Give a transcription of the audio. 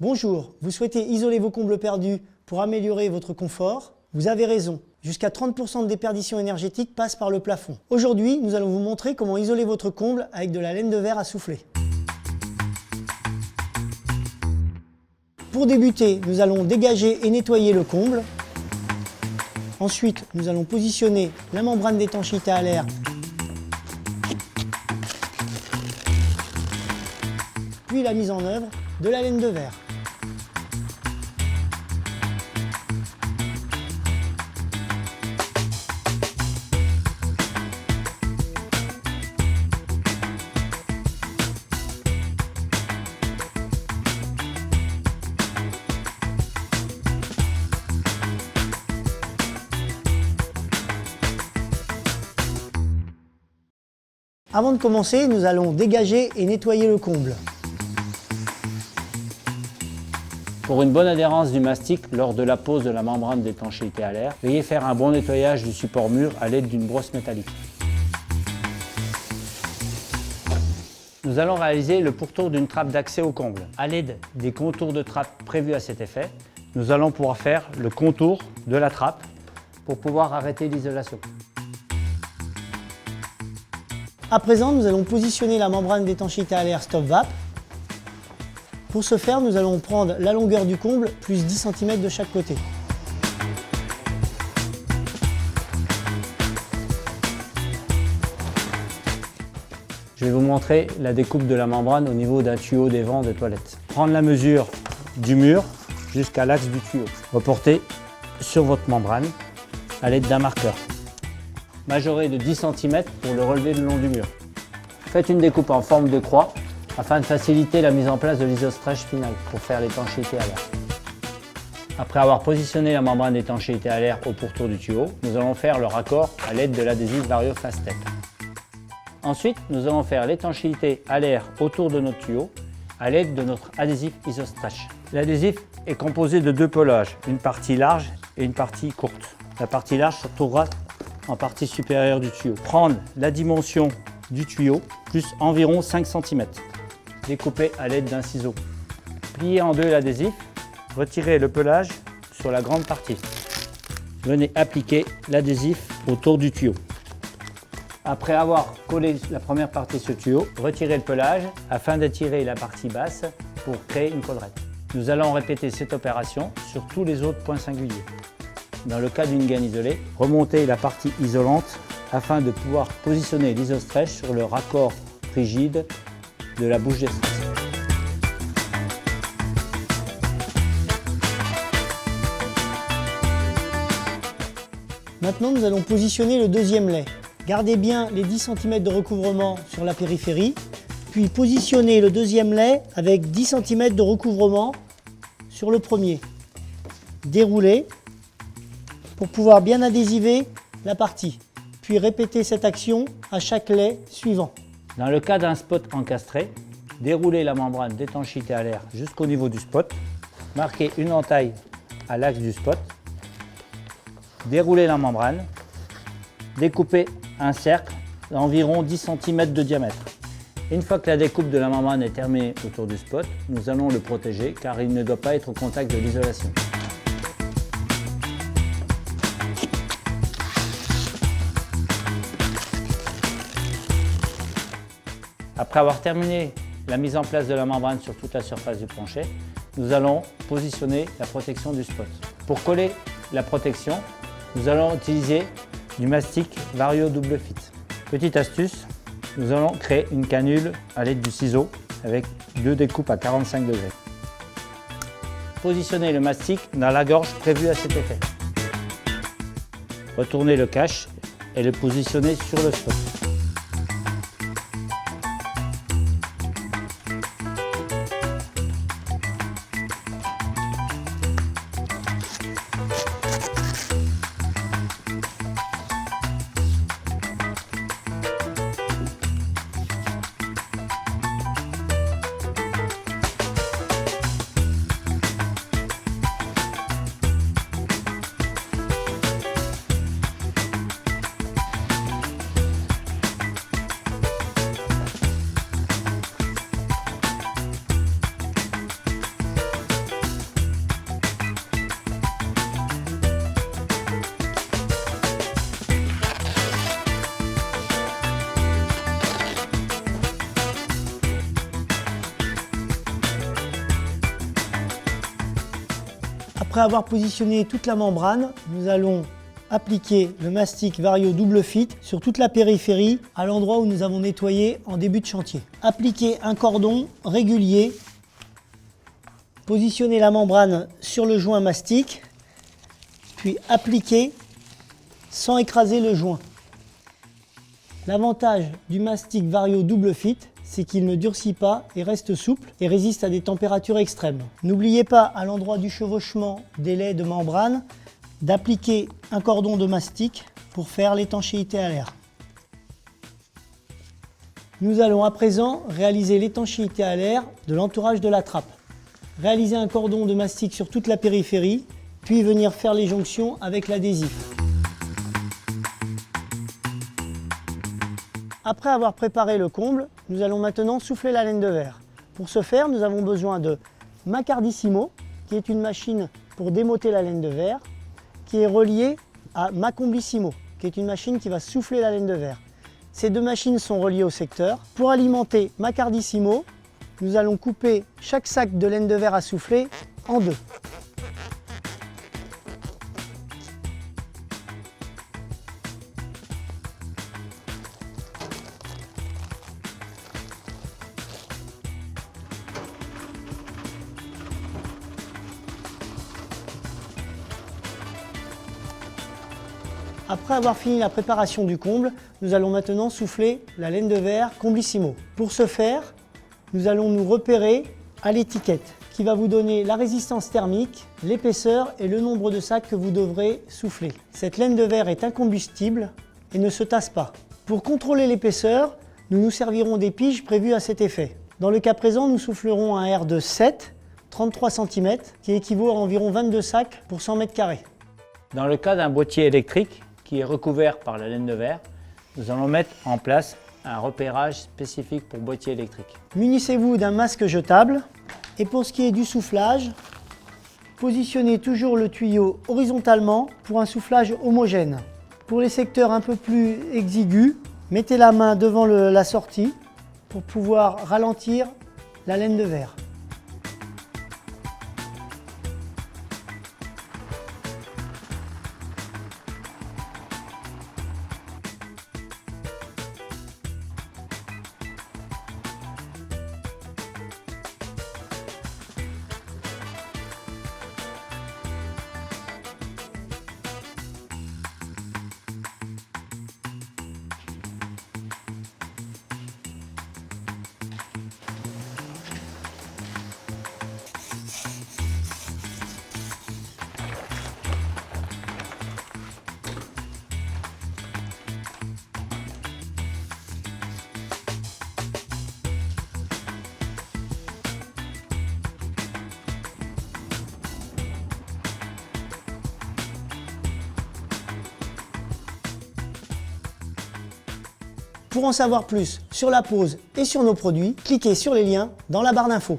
Bonjour, vous souhaitez isoler vos combles perdus pour améliorer votre confort? Vous avez raison, jusqu'à 30% de déperdition énergétique passe par le plafond. Aujourd'hui, nous allons vous montrer comment isoler votre comble avec de la laine de verre à souffler. Pour débuter, nous allons dégager et nettoyer le comble. Ensuite, nous allons positionner la membrane d'étanchéité à l'air. Puis la mise en œuvre de la laine de verre. Avant de commencer, nous allons dégager et nettoyer le comble. Pour une bonne adhérence du mastic lors de la pose de la membrane d'étanchéité à l'air, veuillez faire un bon nettoyage du support mur à l'aide d'une brosse métallique. Nous allons réaliser le pourtour d'une trappe d'accès au comble. À l'aide des contours de trappe prévus à cet effet, nous allons pouvoir faire le contour de la trappe pour pouvoir arrêter l'isolation. À présent, nous allons positionner la membrane d'étanchéité à l'air Stop Vap. Pour ce faire, nous allons prendre la longueur du comble plus 10 cm de chaque côté. Je vais vous montrer la découpe de la membrane au niveau d'un tuyau des vents des toilettes. Prendre la mesure du mur jusqu'à l'axe du tuyau. Reporter sur votre membrane à l'aide d'un marqueur. Majorer de 10 cm pour le relever le long du mur. Faites une découpe en forme de croix afin de faciliter la mise en place de l'isostretch final pour faire l'étanchéité à l'air. Après avoir positionné la membrane d'étanchéité à l'air au pourtour du tuyau, nous allons faire le raccord à l'aide de l'adhésif Vario Fast Step. Ensuite, nous allons faire l'étanchéité à l'air autour de notre tuyau à l'aide de notre adhésif isostretch. L'adhésif est composé de deux peulages, une partie large et une partie courte. La partie large se trouvera en partie supérieure du tuyau. Prendre la dimension du tuyau plus environ 5 cm. Découper à l'aide d'un ciseau. Plier en deux l'adhésif, retirer le pelage sur la grande partie. Venez appliquer l'adhésif autour du tuyau. Après avoir collé la première partie sur le tuyau, retirez le pelage afin d'étirer la partie basse pour créer une collerette. Nous allons répéter cette opération sur tous les autres points singuliers. Dans le cas d'une gaine isolée, remontez la partie isolante afin de pouvoir positionner l'isostretch sur le raccord rigide de la bouche d'extraction. Maintenant, nous allons positionner le deuxième lait. Gardez bien les 10 cm de recouvrement sur la périphérie, puis positionnez le deuxième lait avec 10 cm de recouvrement sur le premier. Déroulez pour pouvoir bien adhésiver la partie, puis répétez cette action à chaque lait suivant. Dans le cas d'un spot encastré, déroulez la membrane d'étanchéité à l'air jusqu'au niveau du spot, marquez une entaille à l'axe du spot, déroulez la membrane, découpez un cercle d'environ 10 cm de diamètre. Une fois que la découpe de la membrane est terminée autour du spot, nous allons le protéger car il ne doit pas être au contact de l'isolation. Après avoir terminé la mise en place de la membrane sur toute la surface du plancher, nous allons positionner la protection du spot. Pour coller la protection, nous allons utiliser du mastic Vario Double Fit. Petite astuce, nous allons créer une canule à l'aide du ciseau avec deux découpes à 45 degrés. Positionnez le mastic dans la gorge prévue à cet effet. Retournez le cache et le positionnez sur le spot. Après avoir positionné toute la membrane, nous allons appliquer le mastic Vario Double Fit sur toute la périphérie à l'endroit où nous avons nettoyé en début de chantier. Appliquer un cordon régulier, positionner la membrane sur le joint mastic, puis appliquer sans écraser le joint. L'avantage du mastic Vario Double Fit, c'est qu'il ne durcit pas et reste souple et résiste à des températures extrêmes. N'oubliez pas, à l'endroit du chevauchement des laits de membrane, d'appliquer un cordon de mastic pour faire l'étanchéité à l'air. Nous allons à présent réaliser l'étanchéité à l'air de l'entourage de la trappe. Réaliser un cordon de mastic sur toute la périphérie, puis venir faire les jonctions avec l'adhésif. Après avoir préparé le comble, nous allons maintenant souffler la laine de verre. Pour ce faire, nous avons besoin de Macardissimo, qui est une machine pour démotter la laine de verre, qui est reliée à Macomblissimo, qui est une machine qui va souffler la laine de verre. Ces deux machines sont reliées au secteur. Pour alimenter Macardissimo, nous allons couper chaque sac de laine de verre à souffler en deux. Après avoir fini la préparation du comble, nous allons maintenant souffler la laine de verre Comblissimo. Pour ce faire, nous allons nous repérer à l'étiquette qui va vous donner la résistance thermique, l'épaisseur et le nombre de sacs que vous devrez souffler. Cette laine de verre est incombustible et ne se tasse pas. Pour contrôler l'épaisseur, nous nous servirons des piges prévues à cet effet. Dans le cas présent, nous soufflerons un air de 7, 33 cm, qui équivaut à environ 22 sacs pour 100 m². Dans le cas d'un boîtier électrique qui est recouvert par la laine de verre, nous allons mettre en place un repérage spécifique pour boîtier électrique. Munissez-vous d'un masque jetable et pour ce qui est du soufflage, positionnez toujours le tuyau horizontalement pour un soufflage homogène. Pour les secteurs un peu plus exigus, mettez la main devant la sortie pour pouvoir ralentir la laine de verre. Pour en savoir plus sur la pose et sur nos produits, cliquez sur les liens dans la barre d'infos.